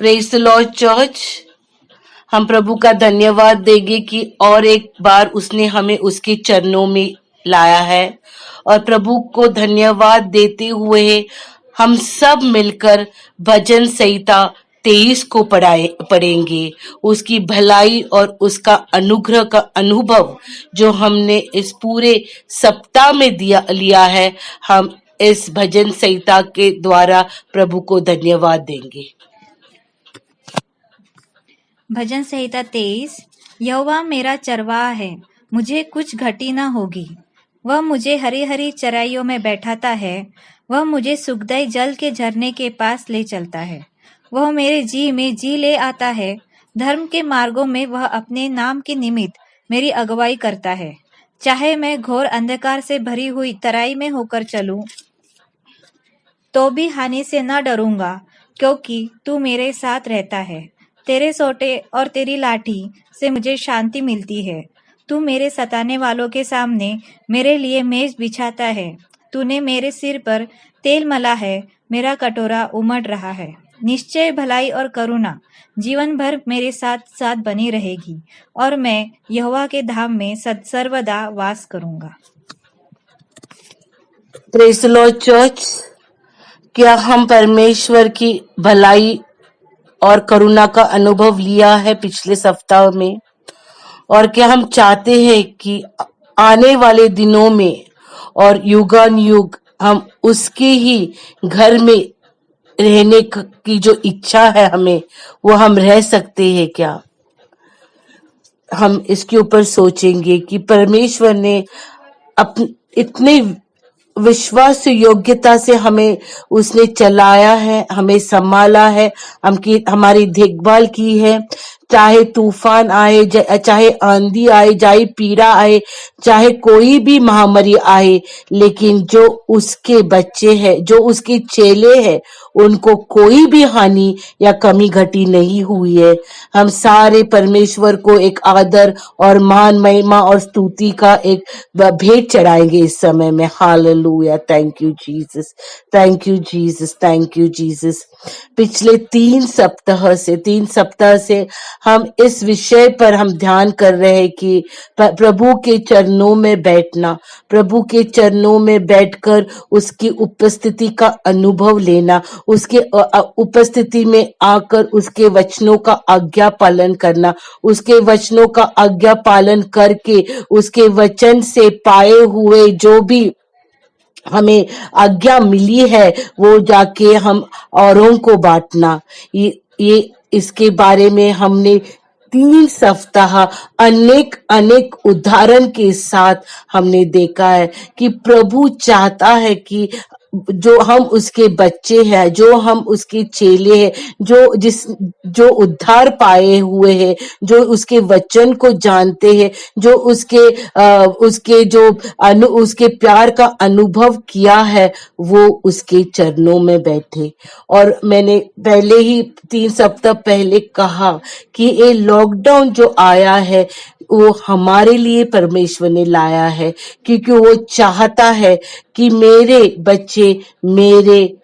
Praise the Lord church. हम प्रभु का धन्यवाद देंगे कि और एक बार उसने हमें उसके चरणों में लाया है, और प्रभु को धन्यवाद देते हुए हम सब मिलकर भजन संहिता 23 को पढ़ेंगे। उसकी भलाई और उसका अनुग्रह का अनुभव जो हमने इस पूरे सप्ताह में लिया है, हम इस भजन संहिता के द्वारा प्रभु को धन्यवाद देंगे। भजन संहिता 23। यहोवा मेरा चरवाहा है, मुझे कुछ घटी न होगी। वह मुझे हरी हरी चराइयों में बैठाता है, वह मुझे सुखदाई जल के झरने के पास ले चलता है। वह मेरे जी में जी ले आता है, धर्म के मार्गों में वह अपने नाम के निमित्त मेरी अगुवाई करता है। चाहे मैं घोर अंधकार से भरी हुई तराई में होकर चलूं, तो भी हानि से न डरूंगा, क्योंकि तू मेरे साथ रहता है। तेरे सोटे और तेरी लाठी से मुझे शांति मिलती है। तू मेरे सताने वालों के सामने मेरे लिए मेज बिछाता है। तूने मेरे सिर पर तेल मला है, मेरा कटोरा उमड़ रहा है। निश्चय भलाई और करुणा जीवन भर मेरे साथ साथ बनी रहेगी, और मैं यहोवा के धाम में सर्वदा वास करूंगा। Praise the Lord church. क्या हम परमेश्वर की भलाई और करुणा का अनुभव लिया है पिछले सप्ताह में? और क्या हम चाहते हैं कि आने वाले दिनों में और युगान युग हम उसके ही घर में रहने की जो इच्छा है हमें, वो हम रह सकते हैं क्या? हम इसके ऊपर सोचेंगे कि परमेश्वर ने इतने विश्वास योग्यता से हमें उसने चलाया है, हमें संभाला है, हमारी देखभाल की है। चाहे तूफान आए, चाहे आंधी आए, चाहे पीड़ा आए, चाहे कोई भी महामारी आए, लेकिन जो उसके बच्चे हैं, जो उसके चेले हैं, उनको कोई भी हानि या कमी घटी नहीं हुई है। हम सारे परमेश्वर को एक आदर और मान, महिमा और स्तुति का एक भेंट चढ़ाएंगे इस समय में। Hallelujah. Thank you Jesus, thank you Jesus, thank you Jesus. पिछले 3 सप्ताह से हम इस विषय पर हम ध्यान कर रहे हैं कि प्रभु के चरणों में बैठना, प्रभु के चरणों में बैठकर उसकी उपस्थिति का अनुभव लेना, उसके उपस्थिति में आकर उसके वचनों का आज्ञा पालन करना, उसके वचनों का आज्ञा पालन करके उसके वचन से पाए हुए जो भी हमें आज्ञा मिली है वो जाके हम औरों को बांटना। ये इसके बारे में हमने 3 सप्ताह अनेक उदाहरण के साथ हमने देखा है कि प्रभु चाहता है कि जो हम उसके बच्चे हैं, जो हम उसके चेले हैं, जो उद्धार पाए हुए हैं, जो उसके वचन को जानते हैं, जो उसके प्यार का अनुभव किया है, वो उसके चरणों में बैठे। और मैंने पहले ही 3 सप्ताह पहले कहा कि ये लॉकडाउन जो आया है वो हमारे लिए परमेश्वर ने लाया है, क्योंकि वो चाहता है कि मेरे बच्चे मेरे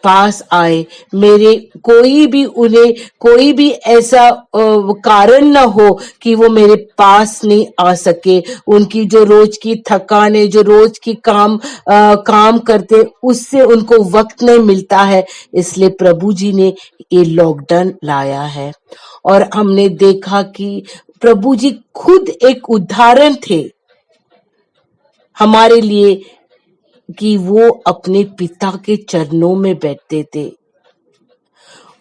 पास आए, उन्हें कोई भी ऐसा कारण न हो कि वो मेरे पास नहीं आ सके। उनकी जो रोज की थकान है, जो रोज की काम करते, उससे उनको वक्त नहीं मिलता है, इसलिए प्रभु जी ने ये लॉकडाउन लाया है। और हमने देखा कि प्रभु जी खुद एक उदाहरण थे हमारे लिए कि वो अपने पिता के चरणों में बैठते थे।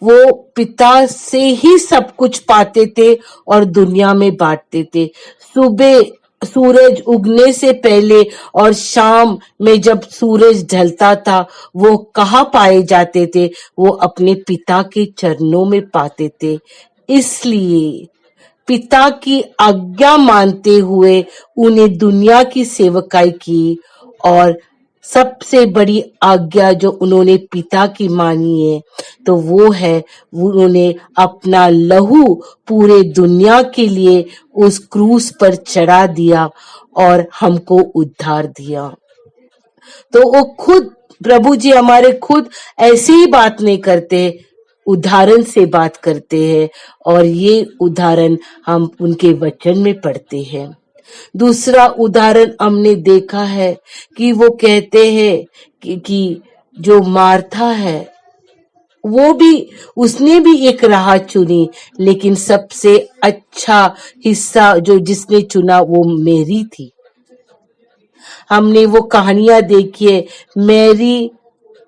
वो पिता से ही सब कुछ पाते थे और दुनिया में बांटते थे। सुबह सूरज उगने से पहले और शाम में जब सूरज ढलता था, वो कहाँ पाए जाते थे? वो अपने पिता के चरणों में पाते थे। इसलिए पिता की आज्ञा मानते हुए उन्हें दुनिया की सेवकाई की, और सबसे बड़ी आज्ञा जो उन्होंने पिता की मानी है तो वो है उन्होंने अपना लहू पूरे दुनिया के लिए उस क्रूस पर चढ़ा दिया और हमको उद्धार दिया। तो वो खुद प्रभु जी हमारे खुद ऐसी ही बात नहीं करते, उदाहरण से बात करते हैं और ये उदाहरण हम उनके वचन में पढ़ते हैं। दूसरा उदाहरण हमने देखा है कि वो कहते हैं कि जो मार्था है वो भी उसने भी एक राह चुनी, लेकिन सबसे अच्छा हिस्सा जो जिसने चुना वो मेरी थी। हमने वो कहानियां देखी है, मैरी,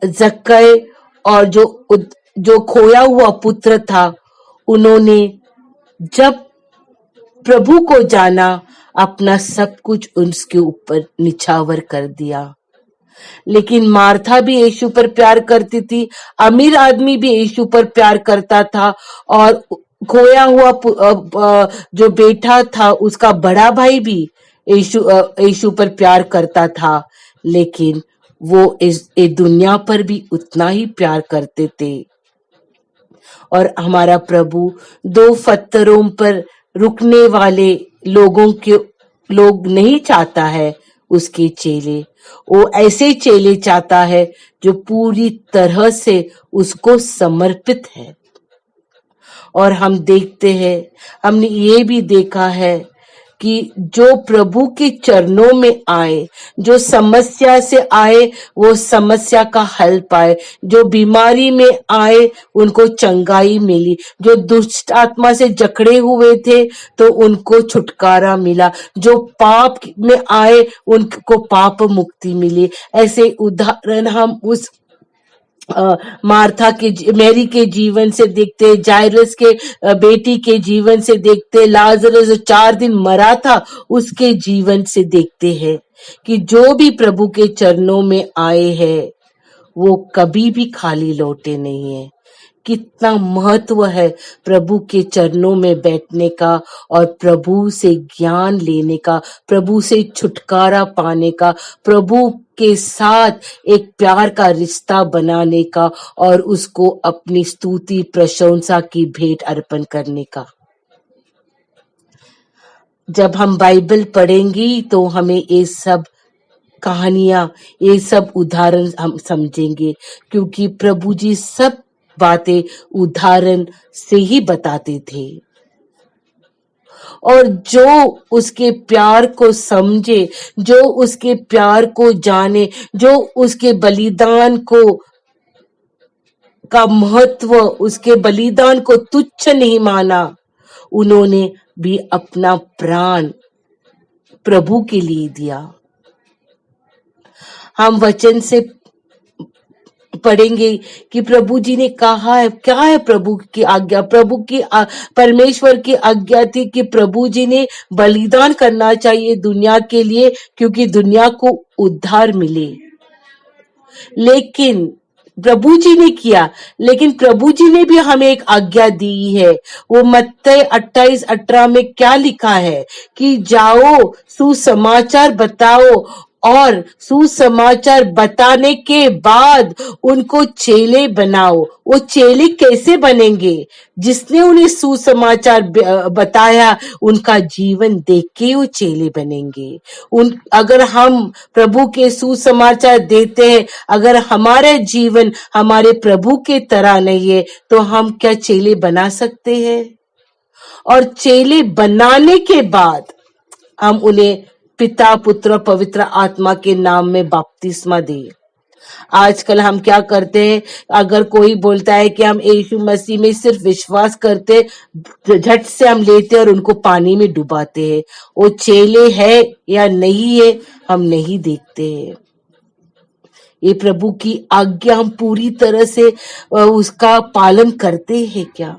जक्कई और जो खोया हुआ पुत्र था, उन्होंने जब प्रभु को जाना अपना सब कुछ उसके ऊपर निछावर कर दिया। लेकिन मार्था भी यीशु पर प्यार करती थी, अमीर आदमी भी यीशु पर प्यार करता था और खोया हुआ जो बेटा था उसका बड़ा भाई भी यीशु पर प्यार करता था, लेकिन वो इस दुनिया पर भी उतना ही प्यार करते थे। और हमारा प्रभु दो पत्थरों पर रुकने वाले लोग नहीं चाहता है उसके चेले, वो ऐसे चेले चाहता है जो पूरी तरह से उसको समर्पित है। और हम देखते हैं, हमने ये भी देखा है कि जो प्रभु के चरणों में आए, जो समस्या से आए वो समस्या का हल पाए, जो बीमारी में आए उनको चंगाई मिली, जो दुष्ट आत्मा से जकड़े हुए थे तो उनको छुटकारा मिला, जो पाप में आए उनको पाप मुक्ति मिली। ऐसे उदाहरण हम उस मैरी के जीवन से देखते, जायरस के बेटी के जीवन से देखते, लाजरस जो 4 दिन मरा था उसके जीवन से देखते हैं कि जो भी प्रभु के चरणों में आए हैं वो कभी भी खाली लौटे नहीं है। कितना महत्व है प्रभु के चरणों में बैठने का और प्रभु से ज्ञान लेने का, प्रभु से छुटकारा पाने का, प्रभु के साथ एक प्यार का रिश्ता बनाने का और उसको अपनी स्तुति प्रशंसा की भेंट अर्पण करने का। जब हम बाइबल पढ़ेंगी तो हमें ये सब कहानियां, ये सब उदाहरण हम समझेंगे, क्योंकि प्रभु जी सब बातें उदाहरण से ही बताते थे। और जो उसके प्यार को समझे, जो उसके प्यार को जाने, जो उसके बलिदान का महत्व, उसके बलिदान को तुच्छ नहीं माना, उन्होंने भी अपना प्राण प्रभु के लिए दिया। हम वचन से पढ़ेंगे कि प्रभु जी ने कहा है, क्या है प्रभु की आज्ञा, परमेश्वर की आज्ञा थी कि प्रभु जी ने बलिदान करना चाहिए दुनिया के लिए, क्योंकि दुनिया को उद्धार मिले। लेकिन प्रभु जी ने किया, लेकिन प्रभु जी ने भी हमें एक आज्ञा दी है। वो मत्ती 28:18 में क्या लिखा है कि जाओ सुसमाचार बताओ, और सुसमाचार बताने के बाद उनको चेले बनाओ। वो चेले कैसे बनेंगे? जिसने उन्हें सुसमाचार बताया उनका जीवन देख के वो चेले बनेंगे। अगर हम प्रभु के सुसमाचार देते हैं, अगर हमारा जीवन हमारे प्रभु के तरह नहीं है, तो हम क्या चेले बना सकते हैं? और चेले बनाने के बाद हम उन्हें पिता, पुत्र, पवित्र आत्मा के नाम में बपतिस्मा दें। आजकल हम क्या करते हैं, अगर कोई बोलता है कि हम यीशु मसीह में सिर्फ विश्वास करते, झट से हम लेते और उनको पानी में डुबाते हैं। वो चेले है या नहीं है हम नहीं देखते हैं। ये प्रभु की आज्ञा हम पूरी तरह से उसका पालन करते हैं क्या?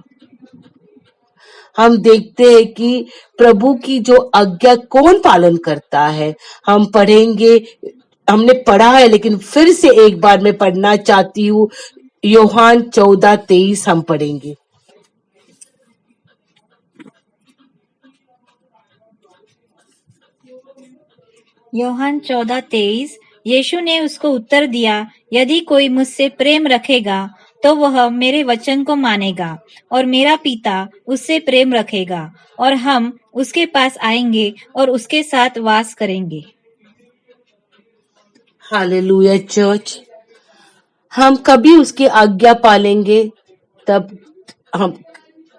हम देखते हैं कि प्रभु की जो आज्ञा कौन पालन करता है। हम पढ़ेंगे, हमने पढ़ा है लेकिन फिर से एक बार मैं पढ़ना चाहती हूँ। यूहन्ना 14:23 हम पढ़ेंगे। यूहन्ना 14:23। यीशु ने उसको उत्तर दिया, यदि कोई मुझसे प्रेम रखेगा तो वह मेरे वचन को मानेगा, और मेरा पिता उससे प्रेम रखेगा, और हम उसके पास आएंगे और उसके साथ वास करेंगे। Hallelujah church. हम कभी उसकी आज्ञा पालेंगे तब हम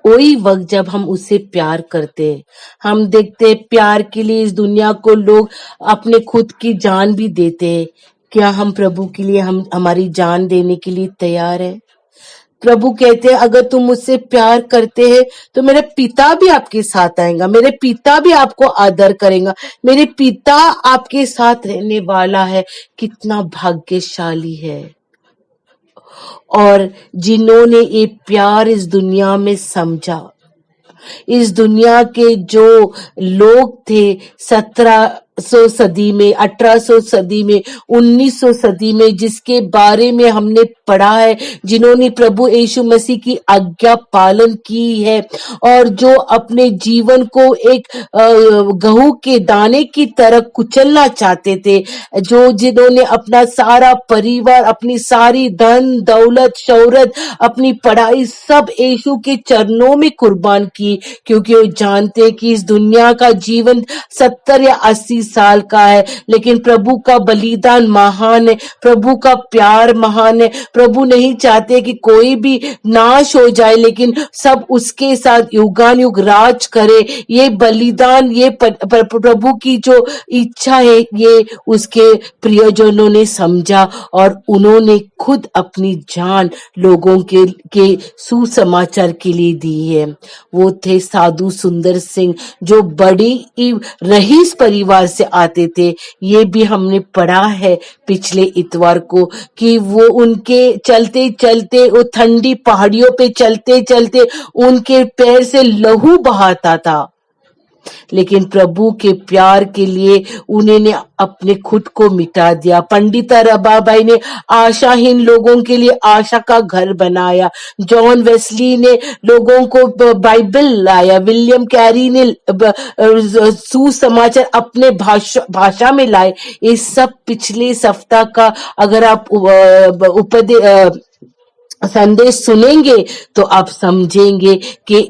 वही वक्त जब हम उससे प्यार करते हैं। हम देखते हैं प्यार के लिए इस दुनिया को लोग अपने खुद की जान भी देते हैं। क्या हम प्रभु के लिए हम हमारी जान देने के लिए तैयार है? प्रभु कहते हैं अगर तुम मुझसे प्यार करते हैं तो मेरे पिता भी आपके साथ आएगा, मेरे पिता भी आपको आदर करेगा, मेरे पिता आपके साथ रहने वाला है। कितना भाग्यशाली है। और जिन्होंने ये प्यार इस दुनिया में समझा, इस दुनिया के जो लोग थे 1700 सदी में, 1800 सदी में, 1900 सदी में, जिसके बारे में हमने पढ़ा है, जिन्होंने प्रभु यीशु मसीह की आज्ञा पालन की है और जो अपने जीवन को एक गेहूं के दाने की तरह कुचलना चाहते थे, जो जिन्होंने अपना सारा परिवार, अपनी सारी धन दौलत शौहरत, अपनी पढ़ाई सब यीशु के चरणों में कुर्बान की, क्योंकि वो जानते कि इस दुनिया का जीवन 70 या 80 साल का है, लेकिन प्रभु का बलिदान महान है, प्रभु का प्यार महान है। प्रभु नहीं चाहते कि कोई भी नाश हो जाए, लेकिन सब उसके साथ युगान युग राज करे। ये बलिदान, ये प्रभु की जो इच्छा है, ये उसके प्रियजनों ने समझा और उन्होंने खुद अपनी जान लोगों के सुसमाचार के लिए दी है। वो थे साधु सुंदर सिंह, जो बड़ी रईस परिवार से आते थे। ये भी हमने पढ़ा है पिछले इतवार को कि वो उनके चलते चलते, वो ठंडी पहाड़ियों पे चलते चलते उनके पैर से लहू बहाता था, लेकिन प्रभु के प्यार के लिए उन्होंने अपने खुद को मिटा दिया। पंडिता रबाबाई ने आशाहीन लोगों के लिए आशा का घर बनाया। जॉन वेस्ली ने लोगों को बाइबल लाया। विलियम कैरी ने सुसमाचार अपने भाषा में लाए। ये सब पिछले सप्ताह का अगर आप संदेश सुनेंगे तो आप समझेंगे कि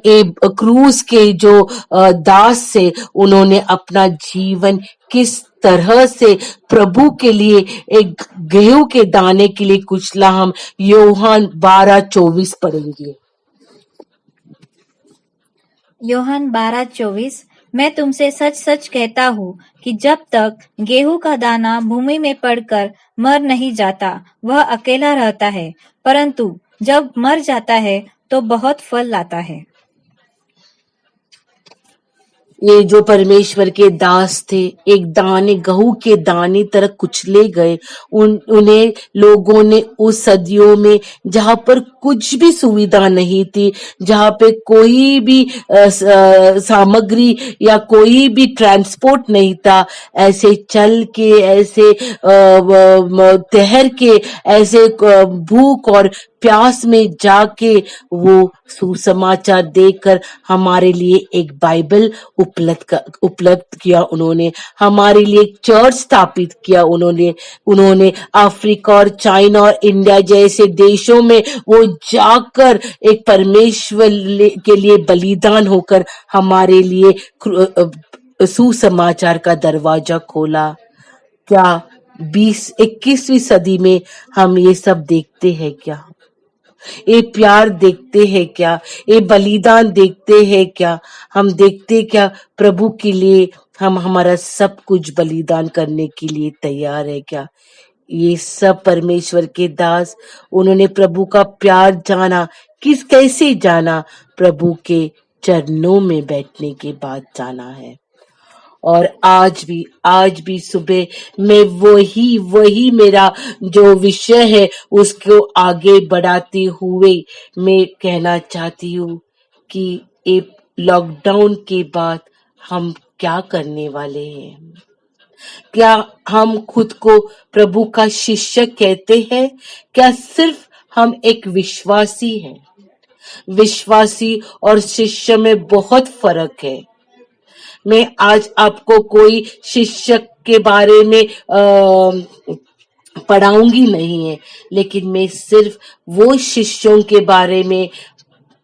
क्रूस के जो दास से उन्होंने अपना जीवन किस तरह से प्रभु के लिए एक गेहूं के दाने के लिए कुचला। हम यूहन्ना 12:24 पढ़ेंगे। यूहन्ना 12:24 मैं तुमसे सच सच कहता हूँ कि जब तक गेहूं का दाना भूमि में पड़कर मर नहीं जाता, वह अकेला रहता है, परंतु जब मर जाता है तो बहुत फल लाता है। ये जो परमेश्वर के दास थे, एक दाने गेहूं के दाने तरह कुचले गए। उन्हें लोगों ने उस सदियों में, जहां पर कुछ भी सुविधा नहीं थी, जहां पे कोई भी सामग्री या कोई भी ट्रांसपोर्ट नहीं था, ऐसे चल के, ऐसे तैर के, ऐसे भूख और प्यास में जाके वो सुसमाचार देकर हमारे लिए एक बाइबल उपलब्ध किया। उन्होंने हमारे लिए एक चर्च स्थापित किया। उन्होंने अफ्रीका और चाइना और इंडिया जैसे देशों में वो जाकर एक परमेश्वर के लिए बलिदान होकर हमारे लिए सुसमाचार का दरवाजा खोला। क्या 21वीं सदी में हम ये सब देखते हैं क्या? ये प्यार देखते हैं क्या? ये बलिदान देखते हैं क्या? हम देखते क्या प्रभु के लिए हम हमारा सब कुछ बलिदान करने के लिए तैयार है क्या? ये सब परमेश्वर के दास, उन्होंने प्रभु का प्यार जाना। कैसे जाना? प्रभु के चरणों में बैठने के बाद जाना है। और आज भी सुबह में वही मेरा जो विषय है उसको आगे बढ़ाते हुए मैं कहना चाहती हूँ कि एक लॉकडाउन के बाद हम क्या करने वाले हैं? क्या हम खुद को प्रभु का शिष्य कहते हैं? क्या सिर्फ हम एक विश्वासी हैं? विश्वासी और शिष्य में बहुत फर्क है। मैं आज आपको कोई शिक्षक के बारे में पढ़ाऊंगी नहीं है, लेकिन मैं सिर्फ वो शिष्यों के बारे में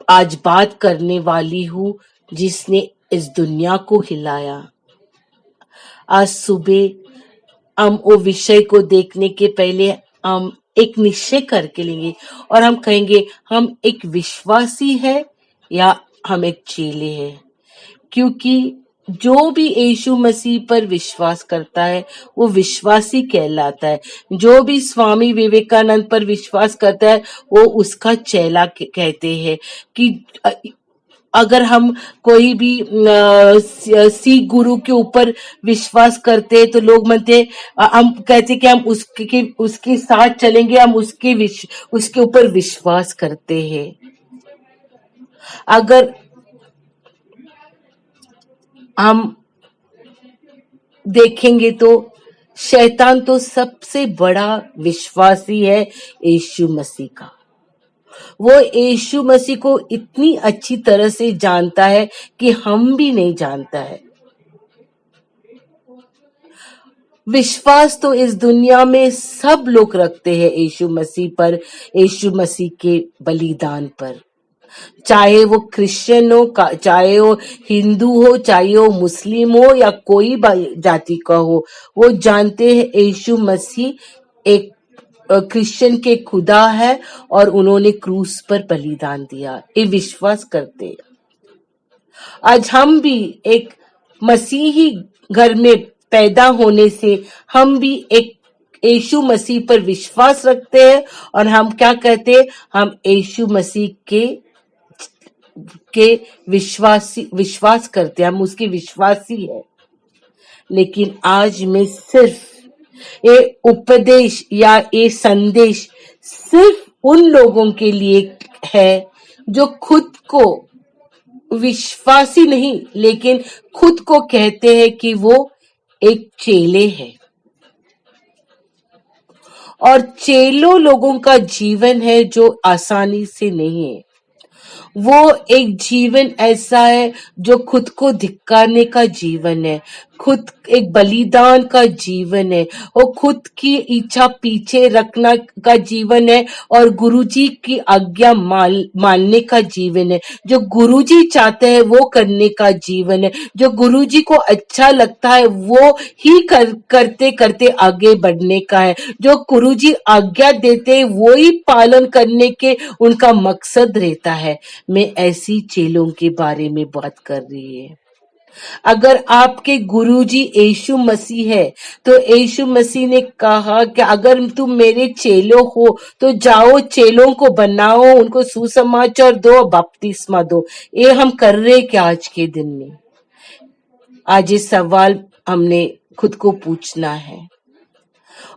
आज बात करने वाली हूँ जिसने इस दुनिया को हिलाया। आज सुबह हम वो विषय को देखने के पहले हम एक निश्चय करके लेंगे और हम कहेंगे हम एक विश्वासी है या हम एक चेले हैं। क्योंकि जो भी यीशु मसीह पर विश्वास करता है वो विश्वासी कहलाता है। जो भी स्वामी विवेकानंद पर विश्वास करता है वो उसका चेला कहते हैं। कि अगर हम कोई भी सिख गुरु के ऊपर विश्वास करते हैं तो लोग मानते हैं, हम कहते हैं कि हम उसके साथ चलेंगे, हम उसके ऊपर विश्वास करते हैं। अगर हम देखेंगे तो शैतान तो सबसे बड़ा विश्वासी है यीशु मसीह का। वो यीशु मसीह को इतनी अच्छी तरह से जानता है कि हम भी नहीं जानता है। विश्वास तो इस दुनिया में सब लोग रखते हैं यीशु मसीह पर, यीशु मसीह के बलिदान पर। चाहे वो क्रिश्चियन हो, चाहे वो हिंदू हो, चाहे वो मुस्लिम हो या कोई जाति का हो, वो जानते हैं यीशु मसीह एक क्रिश्चियन के खुदा है और उन्होंने क्रूस पर बलिदान दिया। ये विश्वास करते हैं। आज हम भी एक मसीही घर में पैदा होने से हम भी एक यीशु मसीह पर विश्वास रखते हैं और हम क्या कहते हैं, हम यीशु मसीह के विश्वास करते हैं, हम उसके विश्वासी है। लेकिन आज मैं सिर्फ ये उपदेश या ये संदेश सिर्फ उन लोगों के लिए है जो खुद को विश्वासी नहीं लेकिन खुद को कहते हैं कि वो एक चेले है। और चेलों लोगों का जीवन है जो आसानी से नहीं है। वो एक जीवन ऐसा है जो खुद को धिक्कारने का जीवन है, खुद एक बलिदान का जीवन है, वो खुद की इच्छा पीछे रखना का जीवन है और गुरुजी की आज्ञा मानने का जीवन है। जो गुरुजी चाहते हैं वो करने का जीवन है। जो गुरुजी को अच्छा लगता है वो ही करते करते आगे बढ़ने का है। जो गुरुजी आज्ञा देते हैं वो ही पालन करने के उनका मकसद रहता है। मैं ऐसी चेलों के बारे में बात कर रही है। अगर आपके गुरुजी यीशु मसीह है तो यीशु मसीह ने कहा कि अगर तुम मेरे चेलो हो तो जाओ चेलों को बनाओ, उनको सुसमाचार दो, बपतिस्मा दो। ये हम कर रहे क्या आज के दिन में? आज ये सवाल हमने खुद को पूछना है।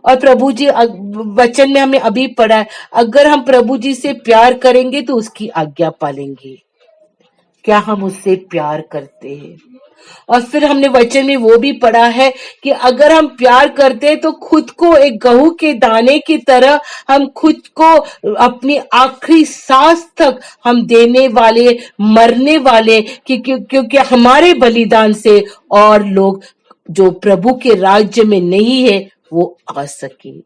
और प्रभु जी वचन में हमें अभी पढ़ा है, अगर हम प्रभु जी से प्यार करेंगे तो उसकी आज्ञा पालेंगे। क्या हम उससे प्यार करते हैं? और फिर हमने वचन में वो भी पढ़ा है कि अगर हम प्यार करते हैं तो खुद को एक गेहूं के दाने की तरह हम खुद को अपनी आखिरी सांस तक हम देने वाले, मरने वाले, क्योंकि हमारे बलिदान से और लोग जो प्रभु के राज्य में नहीं है वो आ सके।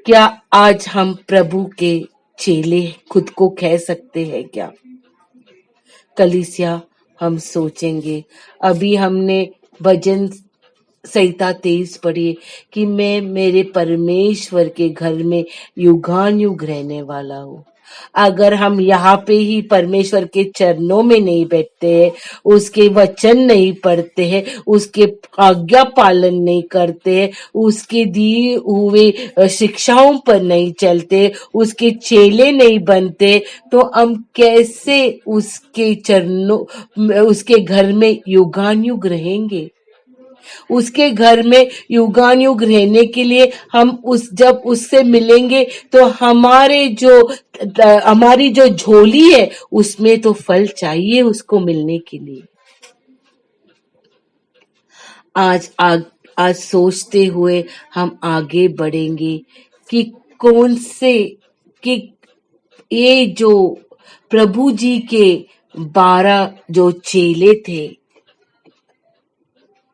क्या आज हम प्रभु के चेले खुद को कह सकते हैं क्या? कलीसिया, हम सोचेंगे। अभी हमने भजन संहिता 23 पढ़ी कि मैं मेरे परमेश्वर के घर में युगान युग रहने वाला हूँ। अगर हम यहाँ पे ही परमेश्वर के चरणों में नहीं बैठते हैं, उसके वचन नहीं पढ़ते हैं, उसके आज्ञा पालन नहीं करते हैं, उसके दिए हुए शिक्षाओं पर नहीं चलते, उसके चेले नहीं बनते, तो हम कैसे उसके चरणों, उसके घर में युगान युग रहेंगे? उसके घर में युगान युग रहने के लिए हम जब उससे मिलेंगे तो हमारी जो झोली है उसमें तो फल चाहिए उसको मिलने के लिए। आज सोचते हुए हम आगे बढ़ेंगे कि कि ये जो प्रभु जी के 12 जो चेले थे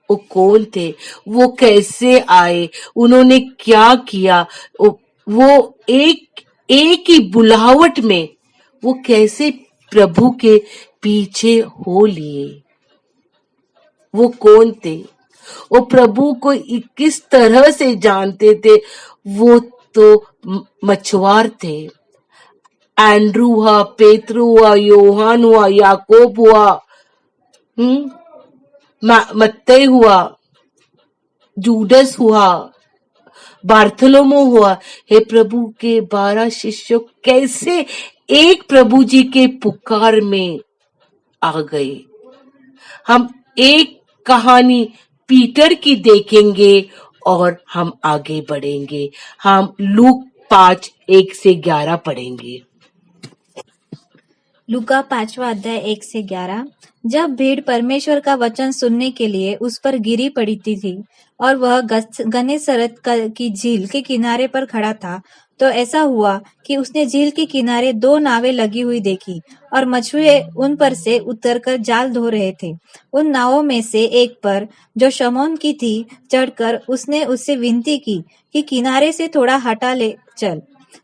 वो कौन थे, वो कैसे आए, उन्होंने क्या किया, वो एक ही बुलाहट में वो कैसे प्रभु के पीछे हो लिए, वो कौन थे? वो प्रभु को किस तरह से जानते थे। वो तो मछुआर थे। एंड्रू हुआ, पेत्रु हुआ, योहान हुआ, याकूब हुआ, मत्तई हुआ, जूडस हुआ, बार्थोलोमो हुआ। हे प्रभु के 12 शिष्य कैसे एक प्रभु जी के पुकार में आ गए। हम एक कहानी पीटर की देखेंगे और हम आगे बढ़ेंगे। हम लूक 5:1-11 पढ़ेंगे। लूका 5वां अध्याय 1-11। जब भीड़ परमेश्वर का वचन सुनने के लिए उस पर गिरी पड़ी थी और वह गन्नेसरत की झील के किनारे पर खड़ा था, तो ऐसा हुआ कि उसने झील के किनारे 2 नावें लगी हुई देखी और मछुए उन पर से उतरकर जाल धो रहे थे। उन नावों में से एक पर, जो शमौन की थी, चढ़कर उसने उससे विनती की कि किनारे से थोड़ा हटा ले चल।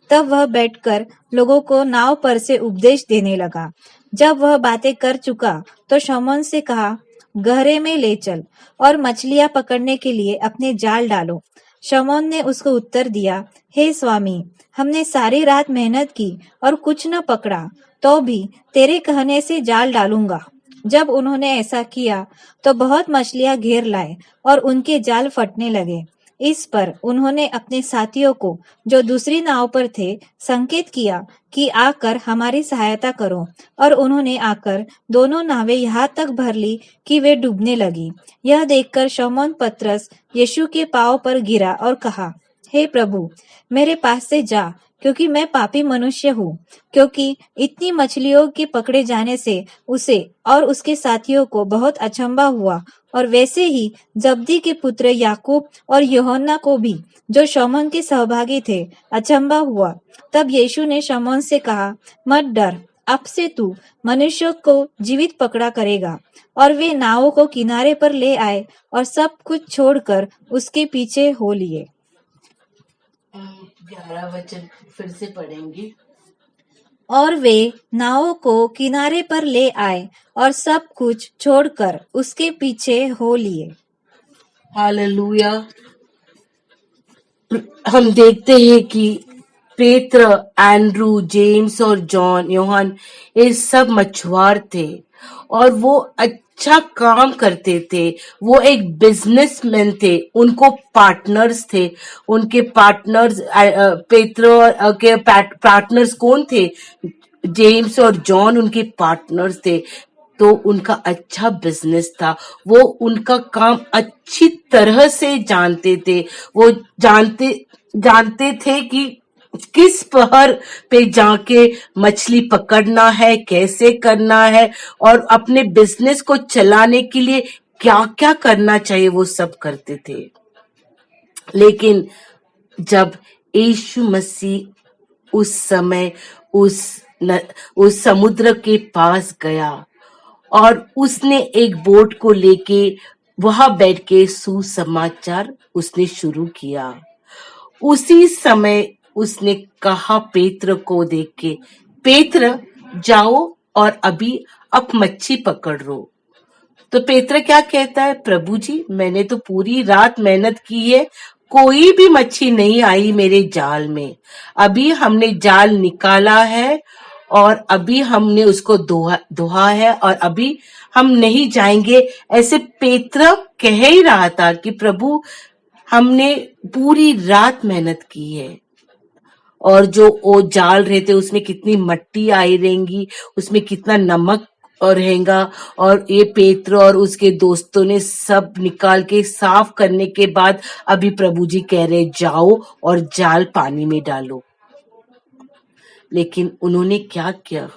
तब वह बैठकर लोगों को नाव पर से उपदेश देने लगा। जब वह बातें कर चुका तो शमौन से कहा, गहरे में ले चल और मछलियां पकड़ने के लिए अपने जाल डालो। शमौन ने उसको उत्तर दिया, हे स्वामी, हमने सारी रात मेहनत की और कुछ न पकड़ा, तो भी तेरे कहने से जाल डालूंगा। जब उन्होंने ऐसा किया तो बहुत मछलियां घेर लाए और उनके जाल फटने लगे। इस पर उन्होंने अपने साथियों को, जो दूसरी नाव पर थे, संकेत किया कि आकर हमारी सहायता करो, और उन्होंने आकर दोनों नावें यहाँ तक भर ली कि वे डूबने लगी। यह देखकर शमौन पतरस यीशु के पांव पर गिरा और कहा, हे प्रभु, मेरे पास से जा, क्योंकि मैं पापी मनुष्य हूँ। क्योंकि इतनी मछलियों के पकड़े जाने से उसे और उसके साथियों को बहुत अचंभा हुआ, और वैसे ही जब्दी के पुत्र याकूब और यूहन्ना को भी, जो शमौन के सहभागी थे, अचंभा हुआ। तब यीशु ने शमौन से कहा, मत डर, अब से तू मनुष्यों को जीवित पकड़ा करेगा। और वे नावों को किनारे पर ले आए और सब कुछ छोड़कर उसके पीछे हो लिए। 11 वचन फिर से पढ़ेंगे। और वे नावों को किनारे पर ले आए और सब कुछ छोड़कर उसके पीछे हो लिए। हालेलुया। हम देखते हैं कि पेत्र, एंड्रू, जेम्स और जॉन, योहान, ये सब मछुआर थे और वो अच्छा काम करते थे। वो एक बिजनेसमैन थे। उनको पार्टनर्स थे। उनके पार्टनर्स, पेत्र के पार्टनर्स कौन थे? जेम्स और जॉन उनके पार्टनर्स थे। तो उनका अच्छा बिजनेस था। वो उनका काम अच्छी तरह से जानते थे। वो जानते थे कि किस पहर पे जाके मछली पकड़ना है, कैसे करना है, और अपने बिजनेस को चलाने के लिए क्या क्या करना चाहिए, वो सब करते थे। लेकिन जब यीशु मसीह उस समय उस समुद्र के पास गया और उसने एक बोट को लेके वहां बैठ के सुसमाचार उसने शुरू किया। उसी समय उसने कहा पेत्र को देख के, पेत्र, जाओ और अभी अब मच्छी पकड़ लो। तो पेत्र क्या कहता है? प्रभु जी, मैंने तो पूरी रात मेहनत की है, कोई भी मच्छी नहीं आई मेरे जाल में। अभी हमने जाल निकाला है और अभी हमने उसको धोआ है और अभी हम नहीं जाएंगे। ऐसे पेत्र कह ही रहा था कि प्रभु, हमने पूरी रात मेहनत की है और जो वो जाल रहते उसमें कितनी मट्टी आई रहेंगी, उसमें कितना नमक और रहेगा। और ये पेत्र और उसके दोस्तों ने सब निकाल के साफ करने के बाद अभी प्रभु जी कह रहे जाओ और जाल पानी में डालो। लेकिन उन्होंने क्या किया?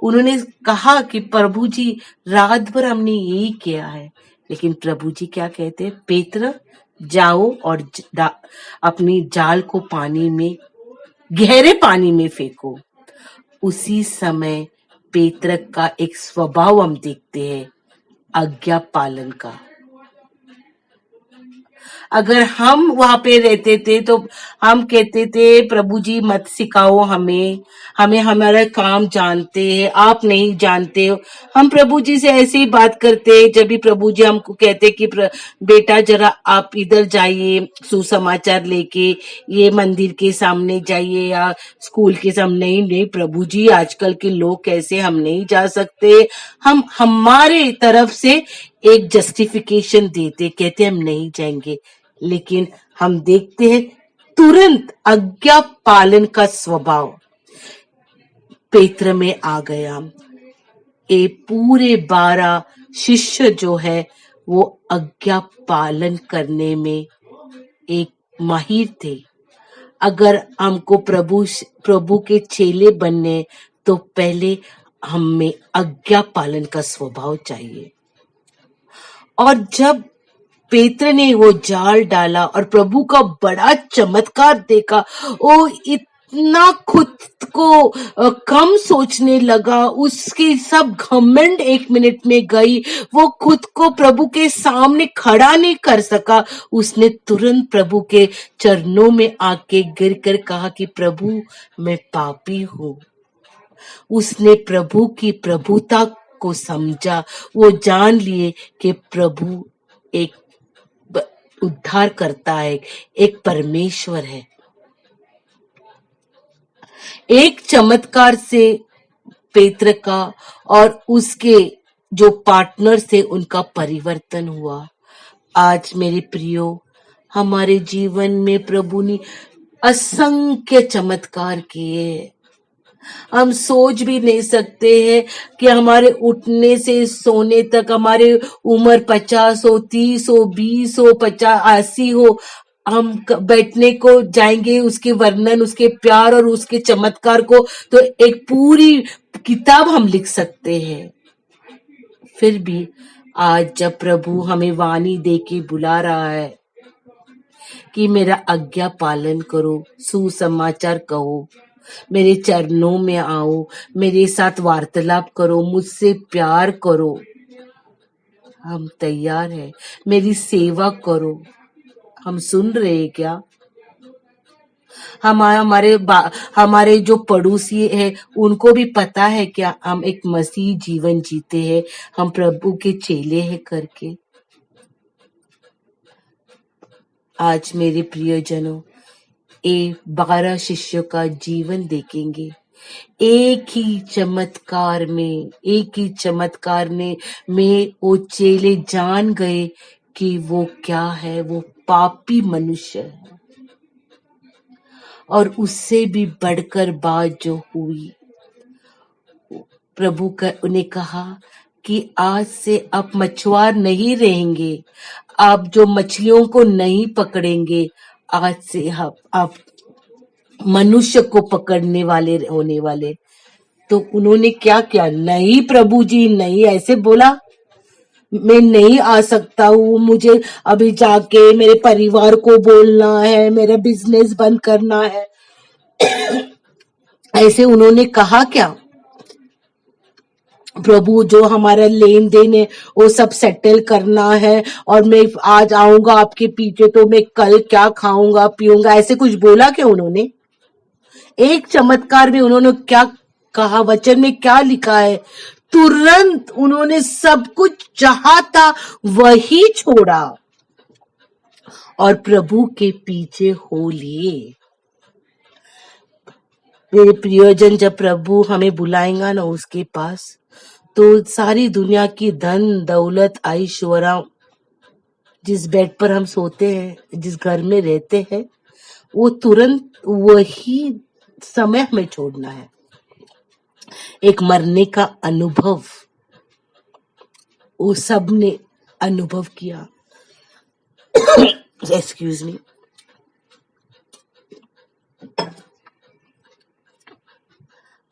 उन्होंने कहा कि प्रभु जी, रात भर हमने यही किया है। लेकिन प्रभु जी क्या कहते हैं? पेत्र, जाओ और अपनी जाल को पानी में, गहरे पानी में फेंको। उसी समय पेत्र का एक स्वभाव हम देखते हैं, आज्ञा पालन का। अगर हम वहां पे रहते थे तो हम कहते थे प्रभु जी मत सिखाओ हमें, हमें हमारा काम जानते हैं, आप नहीं जानते हो। हम प्रभु जी से ऐसे ही बात करते हैं जब भी प्रभु जी हमको कहते कि बेटा जरा आप इधर जाइए सुसमाचार लेके, ये मंदिर के सामने जाइए या स्कूल के सामने। नहीं नहीं प्रभु जी, आजकल के लोग कैसे, हम नहीं जा सकते। हम हमारे तरफ से एक जस्टिफिकेशन देते, कहते हम नहीं जाएंगे। लेकिन हम देखते हैं तुरंत आज्ञा पालन का स्वभाव पेत्र में आ गया। ये पूरे 12 शिष्य जो है वो आज्ञा पालन करने में एक माहिर थे। अगर हमको प्रभु के चेले बनने तो पहले हमें आज्ञा पालन का स्वभाव चाहिए। और जब पेत्र ने वो जाल डाला और प्रभु का बड़ा चमत्कार देखा, वो इतना खुद को कम सोचने लगा, उसकी सब घमंड 1 मिनट में गई। वो खुद को प्रभु के सामने खड़ा नहीं कर सका। उसने तुरंत प्रभु के चरणों में आके गिरकर कहा कि प्रभु मैं पापी हूँ। उसने प्रभु की प्रभुता को समझा। वो जान लिए कि प्रभु एक उद्धार करता है, एक परमेश्वर है। एक चमत्कार से पेत्र का और उसके जो पार्टनर थे उनका परिवर्तन हुआ। आज मेरे प्रियो, हमारे जीवन में प्रभु ने असंख्य चमत्कार किए। हम सोच भी नहीं सकते हैं कि हमारे उठने से सोने तक हमारे उम्र 50 हो, 30 हो, 20 हो, 50, 80 हो, हम बैठने को जाएंगे उसके वर्णन, उसके प्यार और उसके चमत्कार को तो एक पूरी किताब हम लिख सकते हैं। फिर भी आज जब प्रभु हमें वाणी दे के बुला रहा है कि मेरा आज्ञा पालन करो, सुसमाचार कहो, मेरे चरणों में आओ, मेरे साथ वार्तालाप करो, मुझसे प्यार करो, हम तैयार हैं। मेरी सेवा करो। हम सुन रहे हैं क्या? हमारे जो पड़ोसी है उनको भी पता है क्या हम एक मसीह जीवन जीते हैं, हम प्रभु के चेले हैं करके? आज मेरे प्रियजनों, 12 शिष्यों का जीवन देखेंगे। एक ही चमत्कार में वो चेले जान गए कि वो क्या है, वो पापी मनुष्य है। और उससे भी बढ़कर बात जो हुई, प्रभु का उन्हें कहा कि आज से आप मछुआर नहीं रहेंगे, आप जो मछलियों को नहीं पकड़ेंगे, आज से आप मनुष्य को पकड़ने वाले होने वाले। तो उन्होंने क्या किया? नहीं प्रभु जी नहीं, ऐसे बोला मैं नहीं आ सकता हूँ, मुझे अभी जाके मेरे परिवार को बोलना है, मेरा बिजनेस बंद करना है। ऐसे उन्होंने कहा क्या? प्रभु जो हमारा लेन देन है वो सब सेटल करना है और मैं आज आऊंगा आपके पीछे तो मैं कल क्या खाऊंगा पीऊंगा, ऐसे कुछ बोला क्या उन्होंने? एक चमत्कार में उन्होंने क्या कहा? वचन में क्या लिखा है? तुरंत उन्होंने सब कुछ जहां था वही छोड़ा और प्रभु के पीछे हो लिए। मेरे प्रियजन, जब प्रभु हमें बुलाएगा ना उसके पास, तो सारी दुनिया की धन दौलत ऐश्वर्य, जिस बेड पर हम सोते हैं, जिस घर में रहते हैं, वो तुरंत वही समय हमें छोड़ना है। एक मरने का अनुभव वो सब ने अनुभव किया। Excuse me.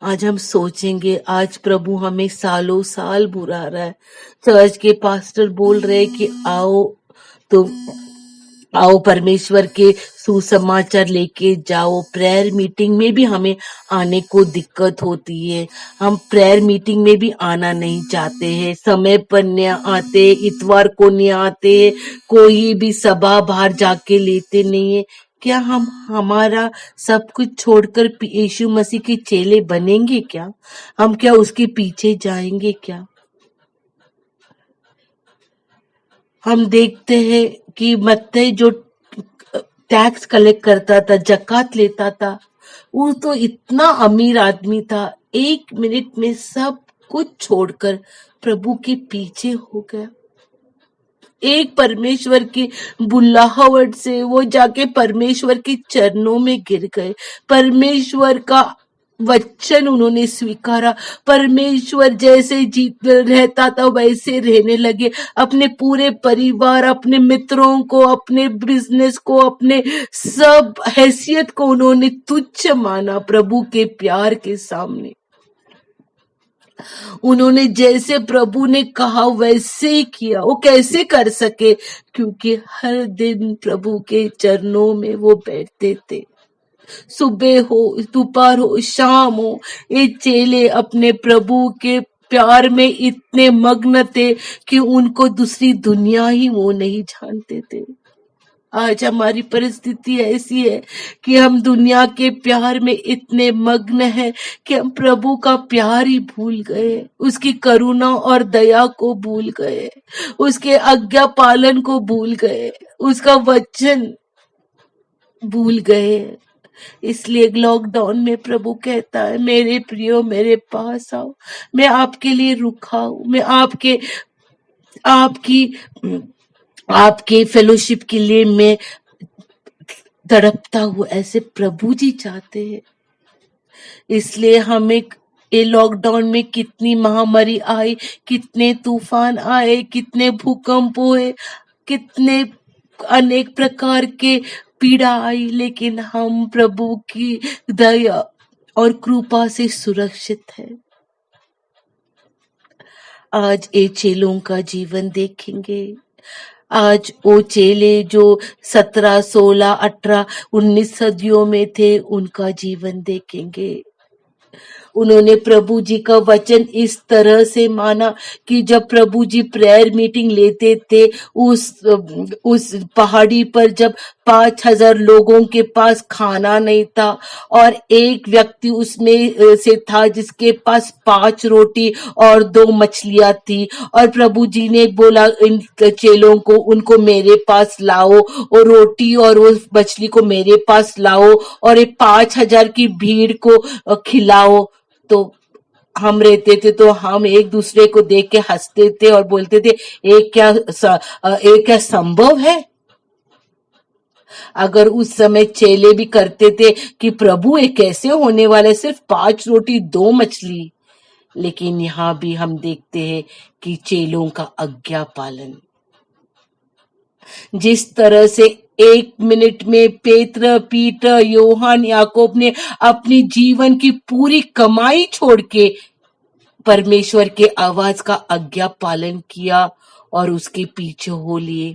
आज हम सोचेंगे, आज प्रभु हमें सालों साल बुला रहा है। चर्च के पास्टर बोल रहे कि आओ तो आओ परमेश्वर के सुसमाचार लेके जाओ। प्रेयर मीटिंग में भी हमें आने को दिक्कत होती है, हम प्रेयर मीटिंग में भी आना नहीं चाहते हैं, समय पर नहीं आते, इतवार को नहीं आते, कोई भी सभा बाहर जाके लेते नहीं है। क्या हम हमारा सब कुछ छोड़कर यीशु मसीह के चेले बनेंगे क्या? हम क्या उसके पीछे जाएंगे क्या? हम देखते हैं कि मत्ती जो टैक्स कलेक्ट करता था, जकात लेता था, वो तो इतना अमीर आदमी था, 1 मिनट में सब कुछ छोड़कर प्रभु के पीछे हो गया। एक परमेश्वर की बुलाहट से वो जाके परमेश्वर के चरणों में गिर गए, परमेश्वर का वचन उन्होंने स्वीकारा, परमेश्वर जैसे जीत रहता था वैसे रहने लगे, अपने पूरे परिवार, अपने मित्रों को, अपने बिजनेस को, अपने सब हैसियत को उन्होंने तुच्छ माना प्रभु के प्यार के सामने। उन्होंने जैसे प्रभु ने कहा वैसे ही किया। वो कैसे कर सके? क्योंकि हर दिन प्रभु के चरणों में वो बैठते थे। सुबह हो, दोपहर हो, शाम हो, ये चेले अपने प्रभु के प्यार में इतने मग्न थे कि उनको दूसरी दुनिया ही वो नहीं जानते थे। आज हमारी परिस्थिति ऐसी है कि हम दुनिया के प्यार में इतने मग्न हैं कि हम प्रभु का प्यार ही भूल गए, उसकी करुणा और दया को भूल गए, उसके आज्ञा पालन को भूल गए, उसका वचन भूल गए। इसलिए लॉकडाउन में प्रभु कहता है, मेरे प्रियो मेरे पास आओ, मैं आपके लिए रुका हूं, मैं आपकी आपके फेलोशिप के लिए मैं तड़पता हूँ, ऐसे प्रभु जी चाहते हैं। इसलिए हमें ये लॉकडाउन में कितनी महामारी आई, कितने तूफान आए, कितने भूकंप हुए, कितने अनेक प्रकार के पीड़ा आई, लेकिन हम प्रभु की दया और कृपा से सुरक्षित है। आज ये चेलों का जीवन देखेंगे। आज वो चेले जो 17, 16, 18, 19 सदियों में थे, उनका जीवन देखेंगे। उन्होंने प्रभु जी का वचन इस तरह से माना कि जब प्रभु जी प्रेयर मीटिंग लेते थे, उस पहाड़ी पर जब 5,000 लोगों के पास खाना नहीं था और एक व्यक्ति उसमें से था जिसके पास 5 रोटी और 2 मछलियां थी, और प्रभु जी ने बोला इन चेलों को, उनको मेरे पास लाओ, और रोटी और वो मछली को मेरे पास लाओ, और ये 5,000 की भीड़ को खिलाओ। तो हम रहते थे तो हम एक दूसरे को देख के हंसते थे और बोलते थे, ये क्या संभव है? अगर उस समय चेले भी करते थे कि प्रभु ये कैसे होने वाला है, सिर्फ 5 रोटी 2 मछली। लेकिन यहाँ भी हम देखते हैं कि चेलों का आज्ञा पालन, जिस तरह से 1 मिनट में पेत्र, पीटर, योहान, याकूब ने अपनी जीवन की पूरी कमाई छोड़ के परमेश्वर के आवाज का आज्ञा पालन किया और उसके पीछे हो लिए।